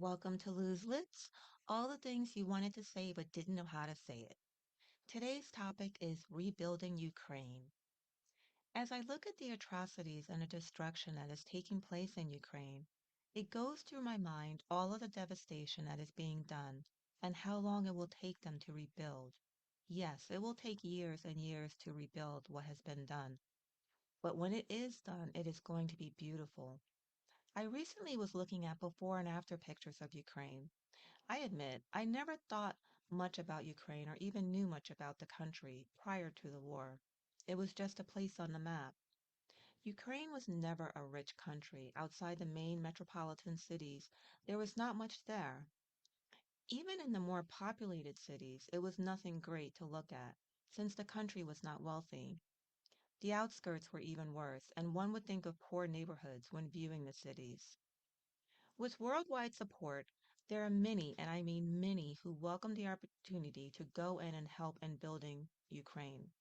Welcome to Lose Lips, all the things you wanted to say but didn't know how to say it. Today's topic is rebuilding Ukraine. As I look at the atrocities and the destruction that is taking place in Ukraine, it goes through my mind all of the devastation that is being done and how long it will take them to rebuild. Yes, it will take years and years to rebuild what has been done, but when it is done, it is going to be beautiful. I recently was looking at before and after pictures of Ukraine. I admit, I never thought much about Ukraine or even knew much about the country prior to the war. It was just a place on the map. Ukraine was never a rich country. Outside the main metropolitan cities, there was not much there. Even in the more populated cities, it was nothing great to look at, since the country was not wealthy. The outskirts were even worse, and one would think of poor neighborhoods when viewing the cities. With worldwide support, there are many, and I mean many, who welcome the opportunity to go in and help in building Ukraine.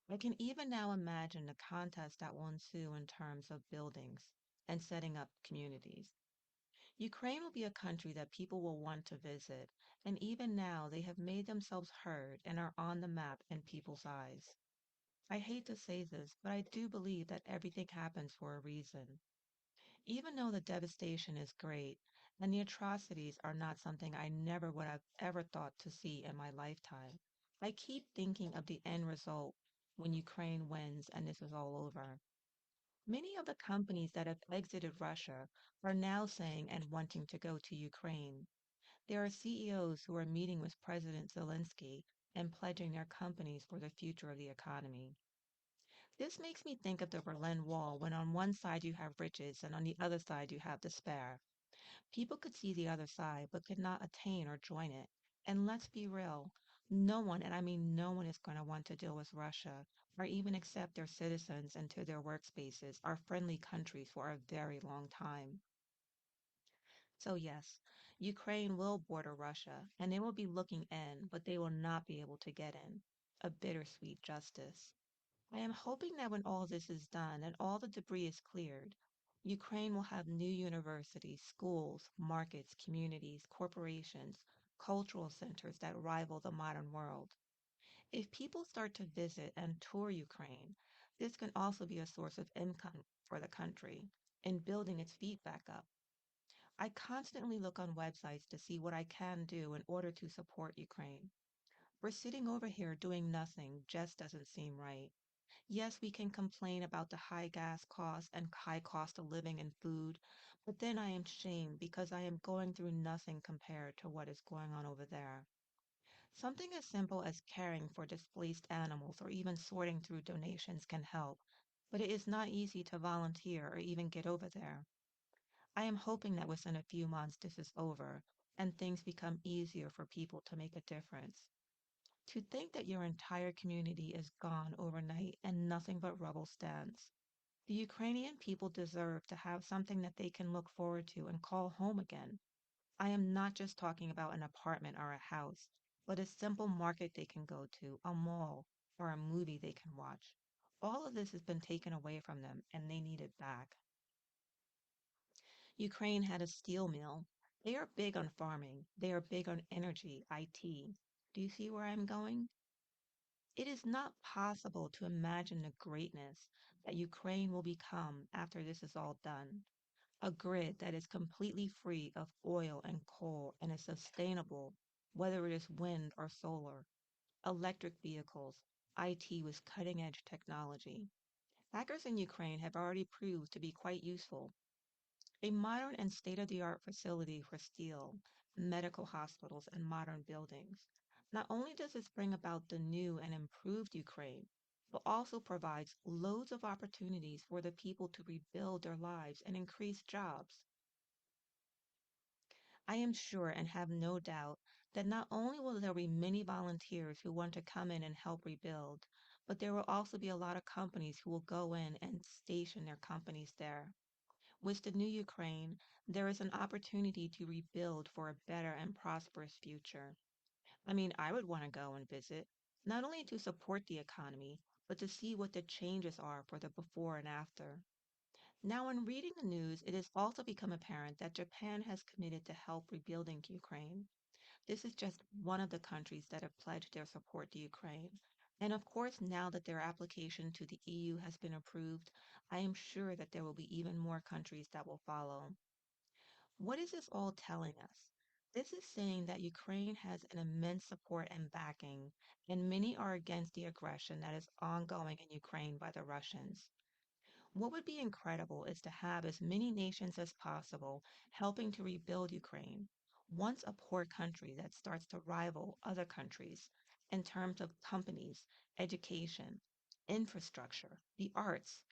I can even now imagine the contest that will ensue in terms of buildings and setting up communities. Ukraine will be a country that people will want to visit, and even now they have made themselves heard and are on the map in people's eyes. I hate to say this, but I do believe that everything happens for a reason. Even though the devastation is great and the atrocities are not something I never would have ever thought to see in my lifetime, I keep thinking of the end result when Ukraine wins and this is all over. Many of the companies that have exited Russia are now saying and wanting to go to Ukraine. There are CEOs who are meeting with President Zelensky and pledging their companies for the future of the economy. This makes me think of the Berlin Wall when on one side you have riches and on the other side you have despair. People could see the other side but could not attain or join it. And let's be real, no one, and I mean no one, is going to want to deal with Russia or even accept their citizens into their workspaces, our friendly countries, for a very long time. So yes, Ukraine will border Russia and they will be looking in, but they will not be able to get in. A bittersweet justice. I am hoping that when all this is done and all the debris is cleared, Ukraine will have new universities, schools, markets, communities, corporations, cultural centers that rival the modern world. If people start to visit and tour Ukraine, this can also be a source of income for the country in building its feet back up. I constantly look on websites to see what I can do in order to support Ukraine. We're sitting over here doing nothing just doesn't seem right. Yes, we can complain about the high gas costs and high cost of living and food, but then I am shamed because I am going through nothing compared to what is going on over there. Something as simple as caring for displaced animals or even sorting through donations can help, but it is not easy to volunteer or even get over there. I am hoping that within a few months this is over and things become easier for people to make a difference. To think that your entire community is gone overnight and nothing but rubble stands. The Ukrainian people deserve to have something that they can look forward to and call home again. I am not just talking about an apartment or a house, but a simple market they can go to, a mall, or a movie they can watch. All of this has been taken away from them and they need it back. Ukraine had a steel mill. They are big on farming. They are big on energy, IT. Do you see where I'm going? It is not possible to imagine the greatness that Ukraine will become after this is all done. A grid that is completely free of oil and coal and is sustainable, whether it is wind or solar, electric vehicles, IT with cutting edge technology. Hackers in Ukraine have already proved to be quite useful. A modern and state-of-the-art facility for steel, medical hospitals, and modern buildings. Not only does this bring about the new and improved Ukraine, but also provides loads of opportunities for the people to rebuild their lives and increase jobs. I am sure and have no doubt that not only will there be many volunteers who want to come in and help rebuild, but there will also be a lot of companies who will go in and station their companies there. With the new Ukraine, there is an opportunity to rebuild for a better and prosperous future. I mean, I would want to go and visit, not only to support the economy, but to see what the changes are for the before and after. Now, in reading the news, it has also become apparent that Japan has committed to help rebuilding Ukraine. This is just one of the countries that have pledged their support to Ukraine. And of course, now that their application to the EU has been approved, I am sure that there will be even more countries that will follow. What is this all telling us? This is saying that Ukraine has an immense support and backing, and many are against the aggression that is ongoing in Ukraine by the Russians. What would be incredible is to have as many nations as possible helping to rebuild Ukraine, once a poor country that starts to rival other countries in terms of companies, education, infrastructure, the arts,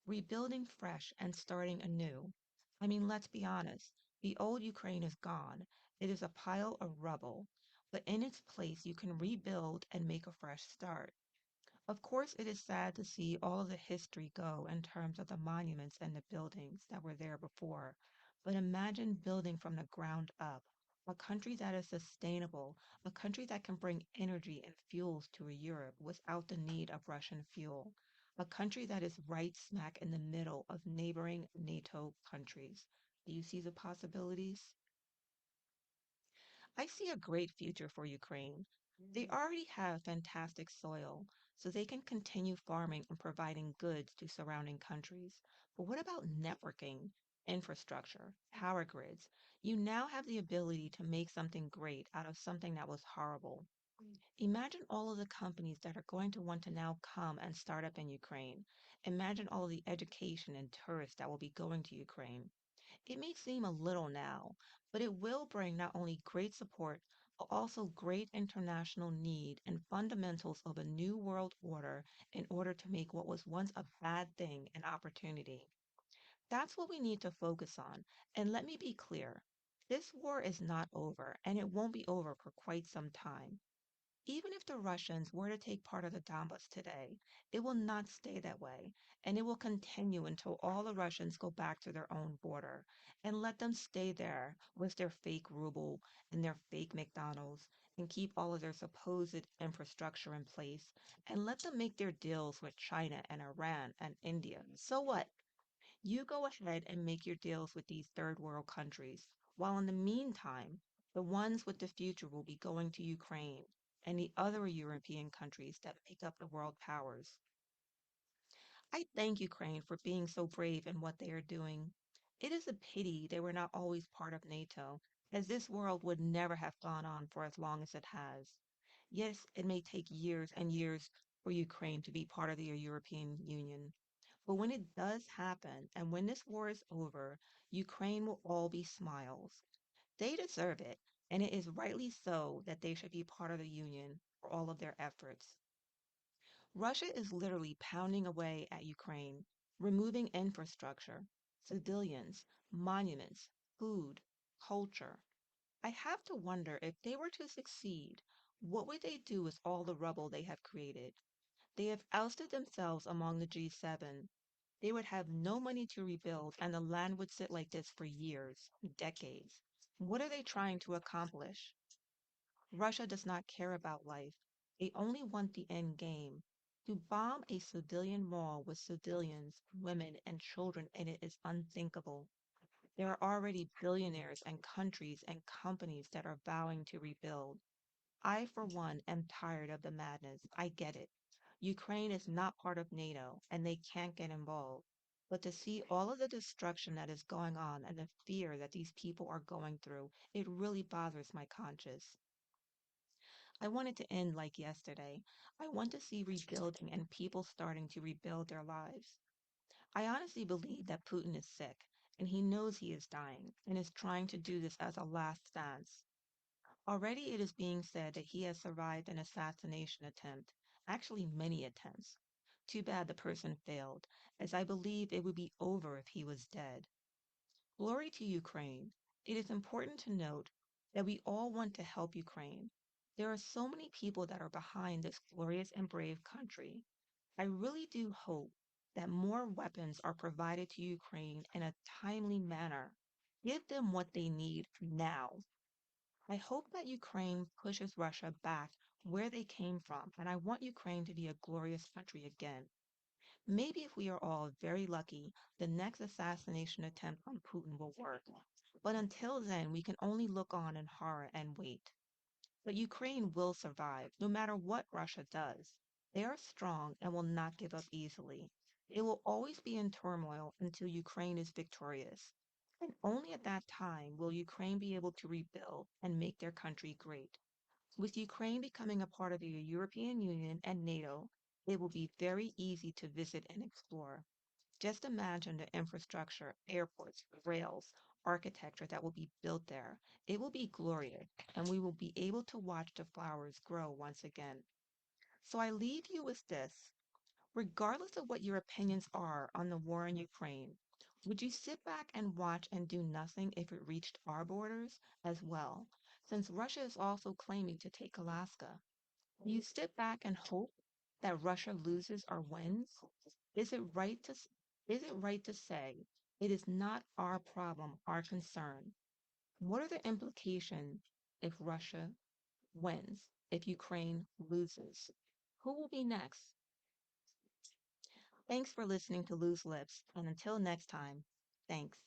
rebuilding fresh and starting anew. I mean, let's be honest, the old Ukraine is gone. It is a pile of rubble, but in its place, you can rebuild and make a fresh start. Of course, it is sad to see all of the history go in terms of the monuments and the buildings that were there before. But imagine building from the ground up a country that is sustainable, a country that can bring energy and fuels to Europe without the need of Russian fuel, a country that is right smack in the middle of neighboring NATO countries. Do you see the possibilities? I see a great future for Ukraine. They already have fantastic soil, so they can continue farming and providing goods to surrounding countries. But what about networking, infrastructure, power grids? You now have the ability to make something great out of something that was horrible. Imagine all of the companies that are going to want to now come and start up in Ukraine. Imagine all of the education and tourists that will be going to Ukraine. It may seem a little now, but it will bring not only great support, but also great international need and fundamentals of a new world order in order to make what was once a bad thing an opportunity. That's what we need to focus on. And let me be clear, this war is not over, and it won't be over for quite some time. Even if the Russians were to take part of the Donbas today, it will not stay that way, and it will continue until all the Russians go back to their own border and let them stay there with their fake ruble and their fake McDonald's and keep all of their supposed infrastructure in place and let them make their deals with China and Iran and India. So what? You go ahead and make your deals with these third world countries, while in the meantime, the ones with the future will be going to Ukraine and the other European countries that make up the world powers. I thank Ukraine for being so brave in what they are doing. It is a pity they were not always part of NATO, as this world would never have gone on for as long as it has. Yes, it may take years and years for Ukraine to be part of the European Union, but when it does happen, and when this war is over, Ukraine will all be smiles. They deserve it, and it is rightly so that they should be part of the Union for all of their efforts. Russia is literally pounding away at Ukraine, removing infrastructure, civilians, monuments, food, culture. I have to wonder if they were to succeed, what would they do with all the rubble they have created? They have ousted themselves among the G7. They would have no money to rebuild, and the land would sit like this for years, decades. What are they trying to accomplish? Russia does not care about life. They only want the end game. To bomb a civilian mall with civilians, women, and children in it is unthinkable. There are already billionaires and countries and companies that are vowing to rebuild. I, for one, am tired of the madness. I get it. Ukraine is not part of NATO and they can't get involved. But to see all of the destruction that is going on and the fear that these people are going through, it really bothers my conscience. I want it to end like yesterday. I want to see rebuilding and people starting to rebuild their lives. I honestly believe that Putin is sick and he knows he is dying and is trying to do this as a last stance. Already it is being said that he has survived an assassination attempt, actually many attempts. Too bad the person failed, as I believe it would be over if he was dead. Glory to Ukraine. It is important to note that we all want to help Ukraine. There are so many people that are behind this glorious and brave country. I really do hope that more weapons are provided to Ukraine in a timely manner. Give them what they need now. I hope that Ukraine pushes Russia back where they came from, and I want Ukraine to be a glorious country again. Maybe if we are all very lucky, the next assassination attempt on Putin will work. But until then, we can only look on in horror and wait. But Ukraine will survive, no matter what Russia does. They are strong and will not give up easily. It will always be in turmoil until Ukraine is victorious. And only at that time will Ukraine be able to rebuild and make their country great. With Ukraine becoming a part of the European Union and NATO, it will be very easy to visit and explore. Just imagine the infrastructure, airports, rails, architecture that will be built there. It will be glorious, and we will be able to watch the flowers grow once again. So I leave you with this. Regardless of what your opinions are on the war in Ukraine, would you sit back and watch and do nothing if it reached our borders as well? Since Russia is also claiming to take Alaska, do you sit back and hope that Russia loses or wins? Is it right to is it right to say it is not our problem, our concern? What are the implications if Russia wins, if Ukraine loses? Who will be next? Thanks for listening to Loose Lips, and until next time, thanks.